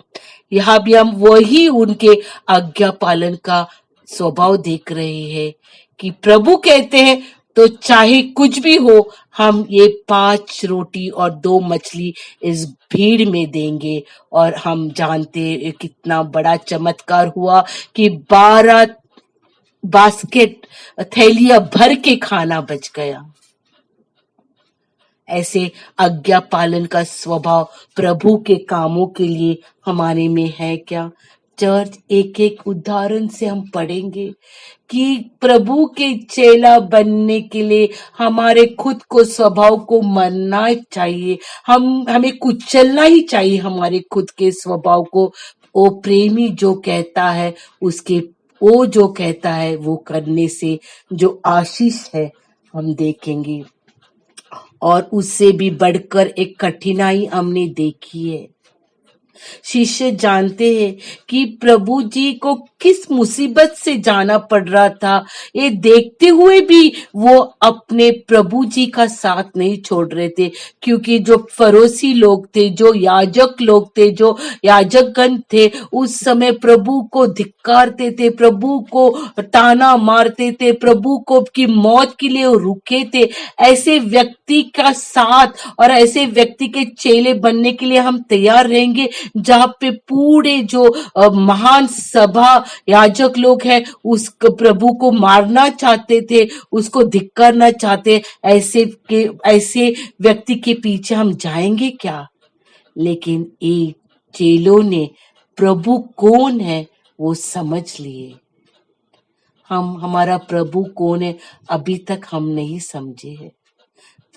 यहाँ भी हम वही उनके आज्ञा पालन का स्वभाव देख रहे हैं कि प्रभु कहते हैं तो चाहे कुछ भी हो, हम ये 5 रोटी और 2 मछली इस भीड़ में देंगे। और हम जानते हैं कितना बड़ा चमत्कार हुआ कि 12 बास्केट थैलियां भर के खाना बच गया। ऐसे आज्ञा पालन का स्वभाव प्रभु के कामों के लिए हमारे में है क्या? चर्च एक एक उदाहरण से हम पढ़ेंगे कि प्रभु के चेला बनने के लिए हमारे खुद को स्वभाव को मानना चाहिए। हमें कुचलना ही चाहिए हमारे खुद के स्वभाव को। वो प्रेमी जो कहता है वो जो कहता है वो करने से जो आशीष है हम देखेंगे। और उससे भी बढ़कर एक कठिनाई हमने देखी है। शिष्य जानते हैं कि प्रभु जी को किस मुसीबत से जाना पड़ रहा था। ये देखते हुए भी वो अपने प्रभु जी का साथ नहीं छोड़ रहे थे, क्योंकि जो फरोसी लोग थे, जो याजक लोग थे, जो याजकगण थे, उस समय प्रभु को धिक्कारते थे, प्रभु को ताना मारते थे, प्रभु को की मौत के लिए रुके थे। ऐसे व्यक्ति का साथ और ऐसे व्यक्ति के चेले बनने के लिए हम तैयार रहेंगे, जहाँ पे पूरे जो महान सभा याजक लोग हैं उस प्रभु को मारना चाहते थे, उसको धिक्कारना चाहते, ऐसे व्यक्ति के पीछे हम जाएंगे क्या? लेकिन ये चेलों ने प्रभु कौन है वो समझ लिए। हमारा प्रभु कौन है अभी तक हम नहीं समझे हैं।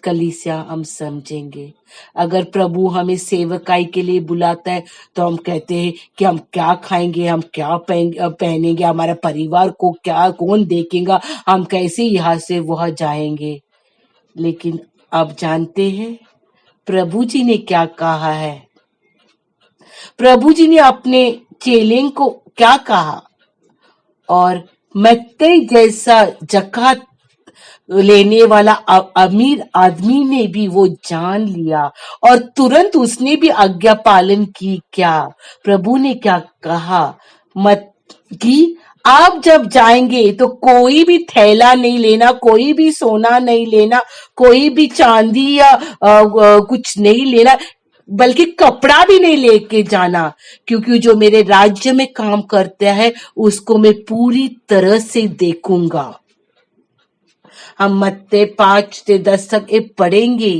कलीसिया हम समझेंगे। अगर प्रभु हमें सेवकाई के लिए बुलाता है तो हम कहते हैं कि हम क्या खाएंगे, हम क्या पहनेंगे, हमारा परिवार को क्या कौन देखेगा, हम कैसे यहाँ से वहां जाएंगे। लेकिन आप जानते हैं प्रभु जी ने क्या कहा है? प्रभु जी ने अपने चेलें को क्या कहा? और मत्ती जैसा जकात लेने वाला अमीर आदमी ने भी वो जान लिया और तुरंत उसने भी आज्ञा पालन की। क्या प्रभु ने क्या कहा? मत कि आप जब जाएंगे तो कोई भी थैला नहीं लेना, कोई भी सोना नहीं लेना, कोई भी चांदी या कुछ नहीं लेना, बल्कि कपड़ा भी नहीं लेके जाना, क्योंकि जो मेरे राज्य में काम करता है उसको मैं पूरी तरह से देखूंगा। हम मत्ती 5 से 10 तक ये पढ़ेंगे।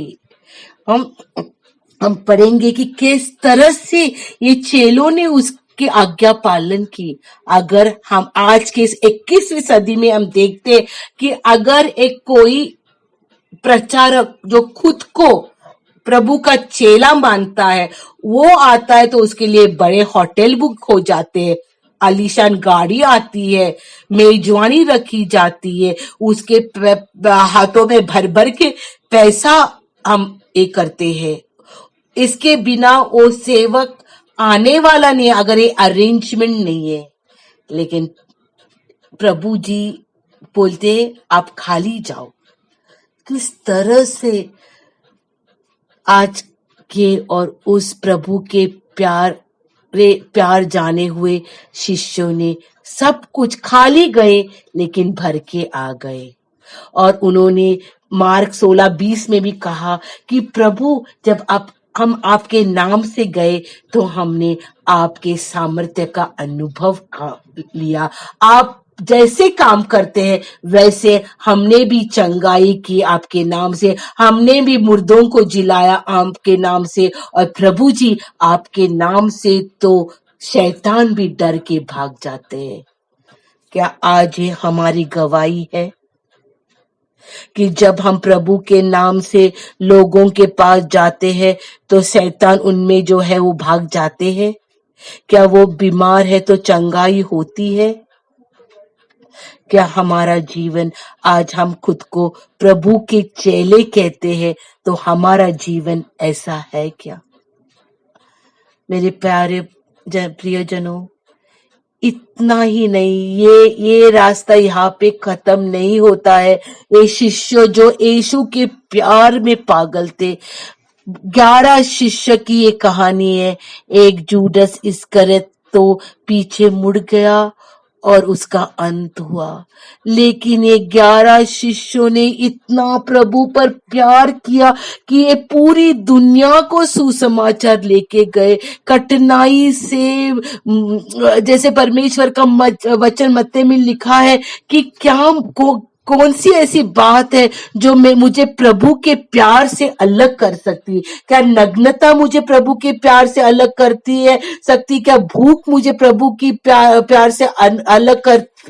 हम पढ़ेंगे कि किस तरह से ये चेलों ने उसकी आज्ञा पालन की। अगर हम आज के इस 21वीं सदी में हम देखते हैं कि अगर एक कोई प्रचारक जो खुद को प्रभु का चेला मानता है, वो आता है तो उसके लिए बड़े होटल बुक हो जाते हैं, आलीशान गाड़ी आती है, मेजवानी रखी जाती है, उसके हाथों में भर भर के पैसा हम ये करते हैं। इसके बिना वो सेवक आने वाला नहीं, अगर ये अरेंजमेंट नहीं है। लेकिन प्रभु जी बोलते हैं आप खाली जाओ। किस तरह से आज के और उस प्रभु के प्यार जाने हुए शिष्यों ने सब कुछ खाली गए लेकिन भर के आ गए। और उन्होंने मार्क 16:20 में भी कहा कि प्रभु जब हम आपके नाम से गए तो हमने आपके सामर्थ्य का अनुभव लिया। आप जैसे काम करते हैं वैसे हमने भी चंगाई की आपके नाम से, हमने भी मुर्दों को जिलाया आपके नाम से। और प्रभु जी आपके नाम से तो शैतान भी डर के भाग जाते हैं। क्या आज ये हमारी गवाही है कि जब हम प्रभु के नाम से लोगों के पास जाते हैं तो शैतान उनमें जो है वो भाग जाते हैं? क्या वो बीमार है तो चंगाई होती है? क्या हमारा जीवन, आज हम खुद को प्रभु के चेले कहते हैं तो हमारा जीवन ऐसा है क्या? मेरे प्यारे प्रियजनों, इतना ही नहीं, ये रास्ता यहाँ पे खत्म नहीं होता है। ये शिष्य जो यीशु के प्यार में पागल थे, 11 शिष्य की ये कहानी है। एक जूडस इस्करियोत तो पीछे मुड़ गया और उसका अंत हुआ। लेकिन ये 11 शिष्यों ने इतना प्रभु पर प्यार किया कि ये पूरी दुनिया को सुसमाचार लेके गए। कठिनाई से, जैसे परमेश्वर का वचन मत्ती में लिखा है कि क्या कौन सी ऐसी बात है जो मुझे प्रभु के प्यार से अलग कर सकती है? क्या नग्नता मुझे प्रभु के प्यार से अलग करती है सकती? क्या भूख मुझे प्रभु की प्यार से अलग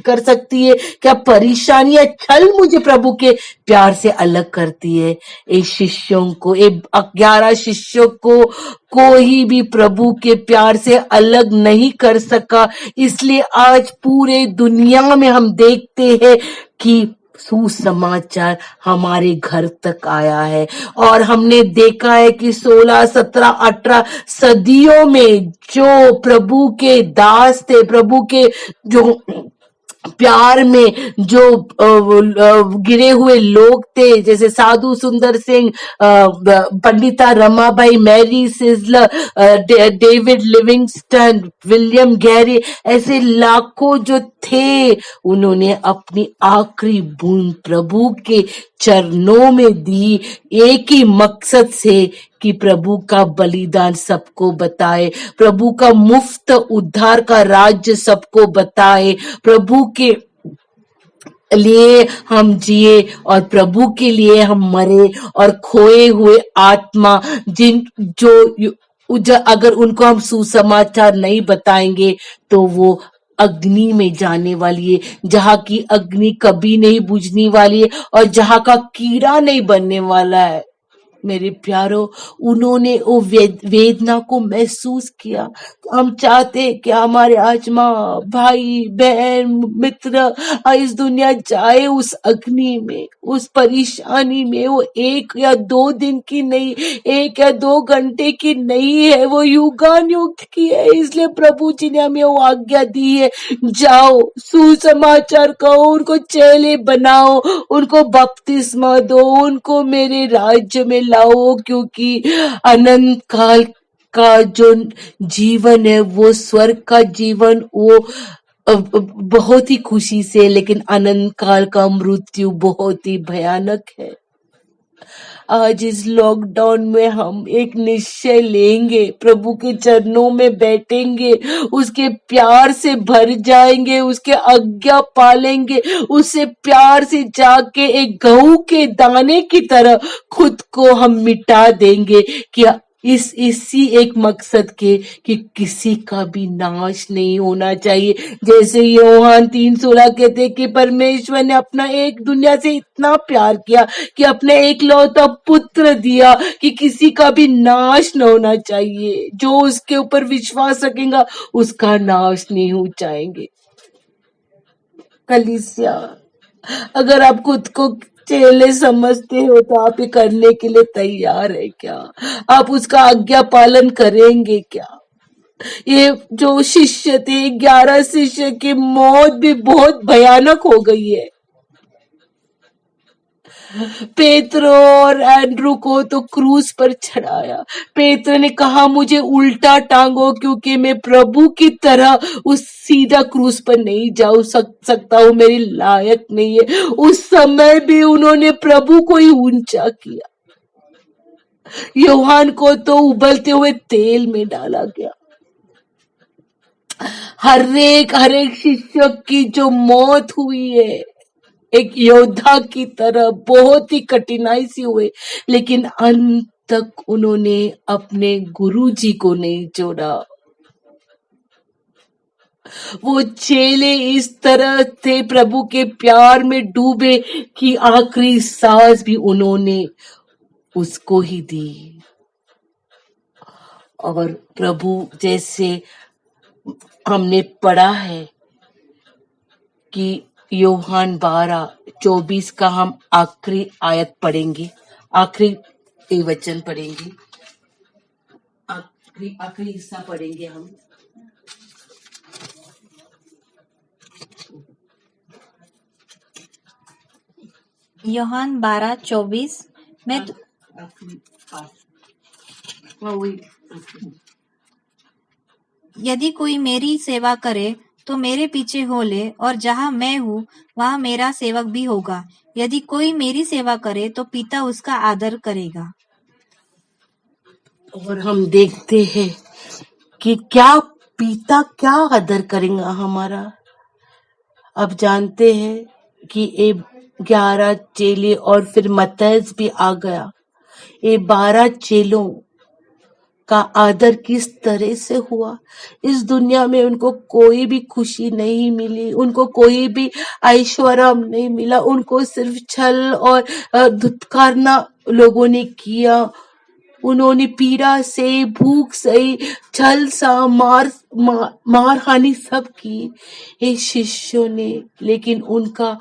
कर सकती है? क्या परेशानी या छल मुझे प्रभु के प्यार से अलग करती है? इस शिष्यों को, 11 शिष्यों को कोई भी प्रभु के प्यार से अलग नहीं कर सका। इसलिए आज पूरे दुनिया में हम देखते हैं कि सुसमाचार हमारे घर तक आया है और हमने देखा है कि 16, 17, 18 सदियों में जो प्रभु के दास थे, प्रभु के जो प्यार में जो गिरे हुए लोग थे, जैसे साधु Sundar Singh, Pandita Ramabai, Mary Slessor, David Livingstone, William Carey, ऐसे लाखों जो थे, उन्होंने अपनी आखिरी बूंद प्रभु के चरणों में दी, एक ही मकसद से कि प्रभु का बलिदान सबको बताए, प्रभु का मुफ्त उद्धार का राज्य सबको बताए, प्रभु के लिए हम जिए और प्रभु के लिए हम मरे, और खोए हुए आत्मा अगर उनको हम सुसमाचार नहीं बताएंगे तो वो अग्नि में जाने वाली है, जहाँ की अग्नि कभी नहीं बुझने वाली है और जहाँ का कीड़ा नहीं बनने वाला है। मेरे प्यारो, उन्होंने वो वेदना को महसूस किया। हम चाहते हैं कि हमारे आत्मा, भाई बहन मित्र इस दुनिया जाए उस अग्नि में, उस परेशानी में। वो 1 या 2 दिन की नहीं, 1 या 2 घंटे की नहीं है, वो युगानुयुग की है। इसलिए प्रभु जी ने हमें वो आज्ञा दी है, जाओ सुसमाचार कहो, उनको चेले बनाओ, उनको बपतिस्मा दो, उनको मेरे राज्य में लाओ, क्योंकि अनंत काल का जो जीवन है वो स्वर्ग का जीवन, वो बहुत ही खुशी से, लेकिन अनंत काल का मृत्यु बहुत ही भयानक है। आज इस लॉकडाउन में हम एक निश्चय लेंगे, प्रभु के चरणों में बैठेंगे, उसके प्यार से भर जाएंगे, उसके आज्ञा पालेंगे, उससे प्यार से जाके एक गेहूं के दाने की तरह खुद को हम मिटा देंगे कि इसी एक मकसद के कि किसी का भी नाश नहीं होना चाहिए। जैसे यूहन्ना 3:16 कहते कि परमेश्वर ने अपना एक दुनिया से इतना प्यार किया कि अपने एकलौता पुत्र दिया कि किसी का भी नाश न होना चाहिए। जो उसके ऊपर विश्वास रखेगा उसका नाश नहीं हो जाएंगे। कलीसिया, अगर आप खुद को चेले समझते हो तो आप ये करने के लिए तैयार है क्या? आप उसका आज्ञा पालन करेंगे क्या? ये जो शिष्य थे, 11 शिष्य की मौत भी बहुत भयानक हो गई है। पेत्र और एंड्रू को तो क्रूस पर चढ़ाया। पेत्र ने कहा मुझे उल्टा टांगो, क्योंकि मैं प्रभु की तरह उस सीधा क्रूस पर नहीं जा सकता हूँ, मेरी लायक नहीं है। उस समय भी उन्होंने प्रभु को ही ऊंचा किया। यूहन्ना को तो उबलते हुए तेल में डाला गया। हर एक शिष्य की जो मौत हुई है, एक योद्धा की तरह बहुत ही कठिनाई से हुए, लेकिन अंत तक उन्होंने अपने गुरुजी को नहीं छोड़ा। वो चेले इस तरह थे प्रभु के प्यार में डूबे कि आखिरी सांस भी उन्होंने उसको ही दी। और प्रभु, जैसे हमने पढ़ा है कि यूहन्ना 12:24 का हम आखिरी आयत पढ़ेंगे, आखिरी वचन पढ़ेंगे, आखिरी हिस्सा पढ़ेंगे हम। यूहन्ना 12:24 में यदि कोई मेरी सेवा करे तो मेरे पीछे हो ले, और जहाँ मैं हूँ वहाँ मेरा सेवक भी होगा। यदि कोई मेरी सेवा करे तो पिता उसका आदर करेगा। और हम देखते हैं कि क्या पिता क्या आदर करेगा हमारा। अब जानते हैं कि ये 11 चेले और फिर मत्तैस भी आ गया। ये 12 चेलों का आदर किस तरह से हुआ। इस दुनिया में उनको कोई भी खुशी नहीं मिली, उनको कोई भी ऐश्वर्य नहीं मिला, उनको सिर्फ छल और धुतकारना लोगों ने किया। उन्होंने पीड़ा से, भूख से, छल सा, मार हानि सब की ये शिष्यों ने, लेकिन उनका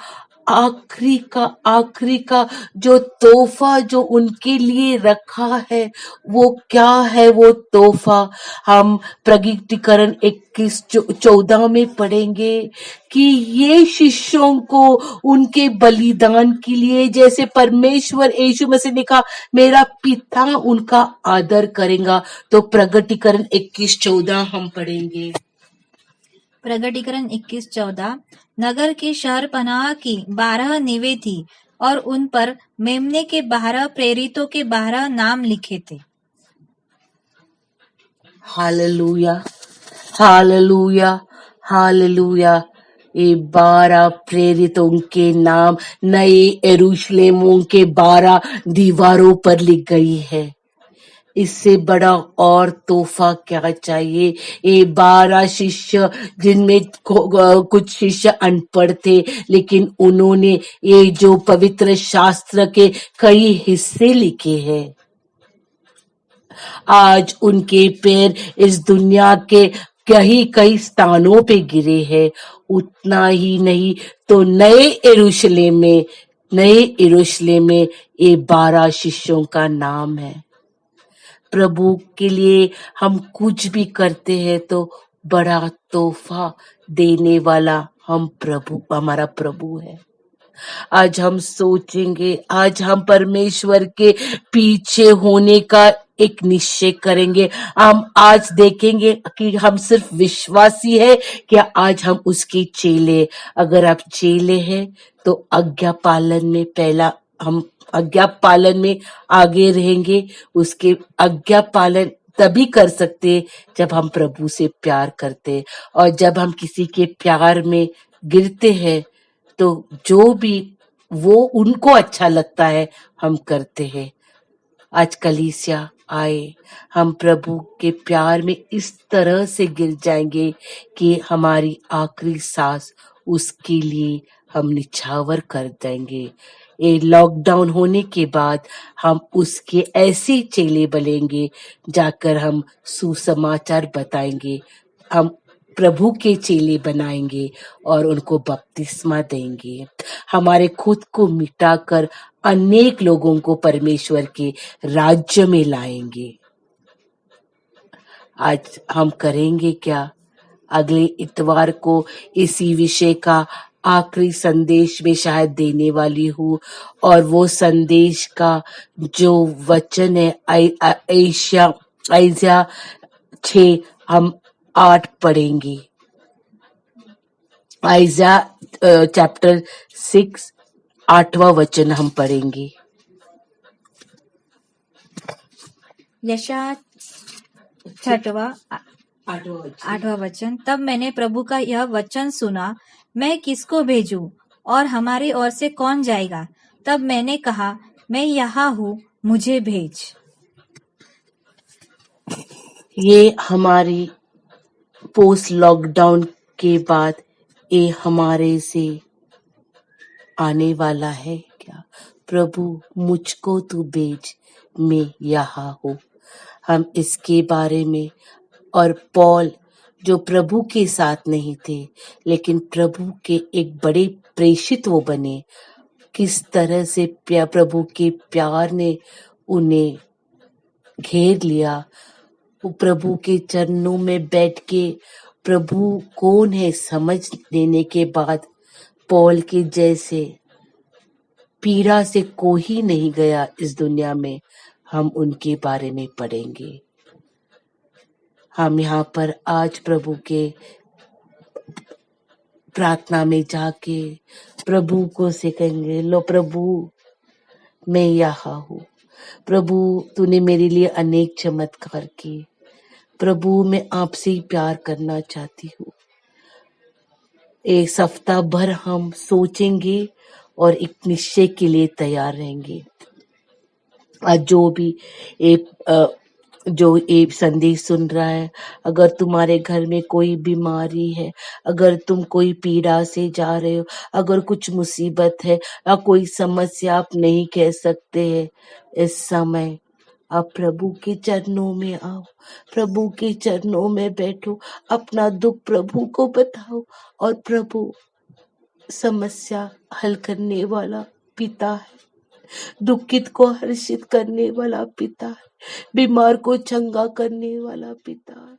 आखिरी का जो तोहफा जो उनके लिए रखा है, वो क्या है वो तोहफा? हम प्रगटीकरण 21:14 में पढ़ेंगे कि ये शिष्यों को उनके बलिदान के लिए, जैसे परमेश्वर यीशु मसीह ने कहा मेरा पिता उनका आदर करेगा, तो प्रगटीकरण 21:14 हम पढ़ेंगे। प्रगटीकरण 21:14 नगर की शहरपनाह की 12 नींवें थी और उन पर मेमने के 12 प्रेरितों के 12 नाम लिखे थे। Hallelujah, hallelujah, hallelujah. ये 12 प्रेरितों के नाम नए यरूशलेमों के 12 दीवारों पर लिख गई है। इससे बड़ा और तोहफा क्या चाहिए? ये 12 शिष्य, जिनमें कुछ शिष्य अनपढ़ थे, लेकिन उन्होंने ये जो पवित्र शास्त्र के कई हिस्से लिखे हैं। आज उनके पैर इस दुनिया के कई स्थानों पे गिरे हैं। उतना ही नहीं तो नए यरूशलेम में ये 12 शिष्यों का नाम है। प्रभु के लिए हम कुछ भी करते हैं तो बड़ा तोहफा देने वाला हमारा प्रभु है। आज हम सोचेंगे, आज हम परमेश्वर के पीछे होने का एक निश्चय करेंगे। हम आज देखेंगे कि हम सिर्फ विश्वासी है क्या आज हम उसके चेले। अगर आप चेले हैं तो आज्ञा पालन में हम आज्ञा पालन में आगे रहेंगे। उसके आज्ञा पालन तभी कर सकते जब हम प्रभु से प्यार करते, और जब हम किसी के प्यार में गिरते हैं तो जो भी वो उनको अच्छा लगता है हम करते हैं। आज कलीसिया आए, हम प्रभु के प्यार में इस तरह से गिर जाएंगे कि हमारी आखिरी सांस उसके लिए हम निछावर कर देंगे। ये लॉकडाउन होने के बाद हम उसके ऐसे चेले बनेंगे, जाकर हम सुसमाचार बताएंगे, हम प्रभु के चेले बनाएंगे और उनको बपतिस्मा देंगे। हमारे खुद को मिटाकर अनेक लोगों को परमेश्वर के राज्य में लाएंगे। आज हम करेंगे क्या? अगले इतवार को इसी विषय का आखिरी संदेश में शायद देने वाली हूँ, और वो संदेश का जो वचन है आइज़िया 6 हम 8 पढ़ेंगे। आइज़िया चैप्टर 6 8वां वचन हम पढ़ेंगे। यशायाह 8वां वचन तब मैंने प्रभु का यह वचन सुना, मैं किसको भेजूं और हमारी ओर से कौन जाएगा? तब मैंने कहा, मैं यहाँ हूँ, मुझे भेज। ये हमारी पोस्ट लॉकडाउन के बाद ये हमारे से आने वाला है क्या? प्रभु मुझको तू भेज, मैं यहाँ हूँ। हम इसके बारे में, और पौल जो प्रभु के साथ नहीं थे लेकिन प्रभु के एक बड़े प्रेषित वो बने, किस तरह से प्रभु के प्यार ने उन्हें घेर लिया। वो प्रभु के चरणों में बैठ के प्रभु कौन है समझ लेने के बाद पौल के जैसे पीड़ा से कोई नहीं गया इस दुनिया में। हम उनके बारे में पढ़ेंगे। हम यहाँ पर आज प्रभु के प्रार्थना में जाके प्रभु को से कहेंगे, लो प्रभु मैं यहाँ हूँ। प्रभु तूने मेरे लिए अनेक चमत्कार किए। प्रभु मैं आपसे ही प्यार करना चाहती हूँ। एक सप्ताह भर हम सोचेंगे और एक निश्चय के लिए तैयार रहेंगे। आज जो ये संदेश सुन रहा है, अगर तुम्हारे घर में कोई बीमारी है, अगर तुम कोई पीड़ा से जा रहे हो, अगर कुछ मुसीबत है या कोई समस्या आप नहीं कह सकते हैं, इस समय आप प्रभु के चरणों में आओ, प्रभु के चरणों में बैठो, अपना दुख प्रभु को बताओ और प्रभु समस्या हल करने वाला पिता है, दुखित को हर्षित करने वाला पिता है, बीमार को चंगा करने वाला पिता है।